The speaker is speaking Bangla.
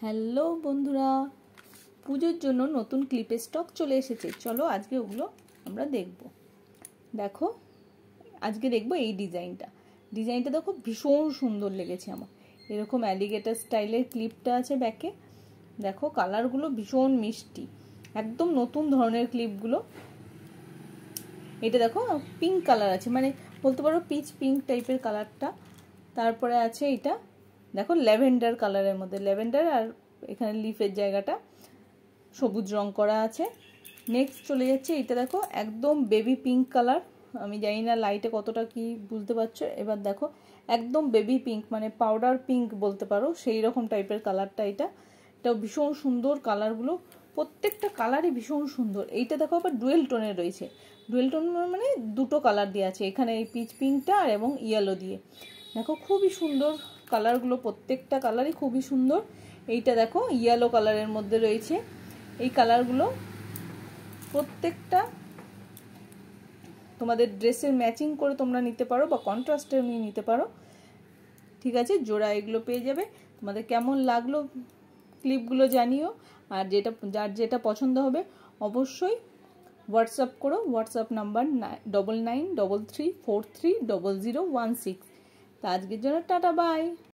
হ্যালো বন্ধুরা, পুজোর জন্য নতুন ক্লিপের স্টক চলে এসেছে। চলো আজকে ওগুলো আমরা দেখো আজকে দেখবো এই ডিজাইনটা দেখো, ভীষণ সুন্দর লেগেছে আমার। এরকম অ্যালিগেটর স্টাইলের ক্লিপটা আছে ব্যাকে। দেখো কালারগুলো ভীষণ মিষ্টি, একদম নতুন ধরনের ক্লিপগুলো। এটা দেখো পিঙ্ক কালার আছে, মানে বলতে পারো পিচ পিঙ্ক টাইপের কালারটা। তারপরে আছে এটা দেখো ল্যাভেন্ডার কালারের মধ্যে, ল্যাভেন্ডার আর এখানে লিফের জায়গাটা সবুজ রং করা আছে। নেক্সট চলে যাচ্ছে, এটা দেখো একদম বেবি পিঙ্ক কালার। আমি জানি না লাইটে কতটা কি বুঝতে পারছো। এবার দেখো একদম বেবি পিঙ্ক, মানে পাউডার পিঙ্ক বলতে পারো, সেই রকম টাইপের কালারটা। এটাও ভীষণ সুন্দর, কালারগুলো প্রত্যেকটা কালারই ভীষণ সুন্দর। এইটা দেখো আবার ডুয়েল টোনে রয়েছে। ডুয়েল টোন মানে দুটো কালার দিয়ে আছে এখানে, এই পিচ পিঙ্কটা আর এবং ইয়েলো দিয়ে। দেখো খুবই সুন্দর কালারগুলো, প্রত্যেকটা কালারই খুবই সুন্দর। এইটা দেখো ইয়েলো কালারের মধ্যে রয়েছে। এই কালারগুলো প্রত্যেকটা তোমাদের ড্রেসের ম্যাচিং করে তোমরা নিতে পারো বা কন্ট্রাস্টে নিতে পারো। ঠিক আছে, জোড়া এগুলো পেয়ে যাবে। তোমাদের কেমন লাগলো ক্লিপগুলো জানিও। আর যার যেটা পছন্দ হবে অবশ্যই হোয়াটসঅ্যাপ করো। WhatsApp number 9933430016। তা আজকের জন্য টাটা বাই।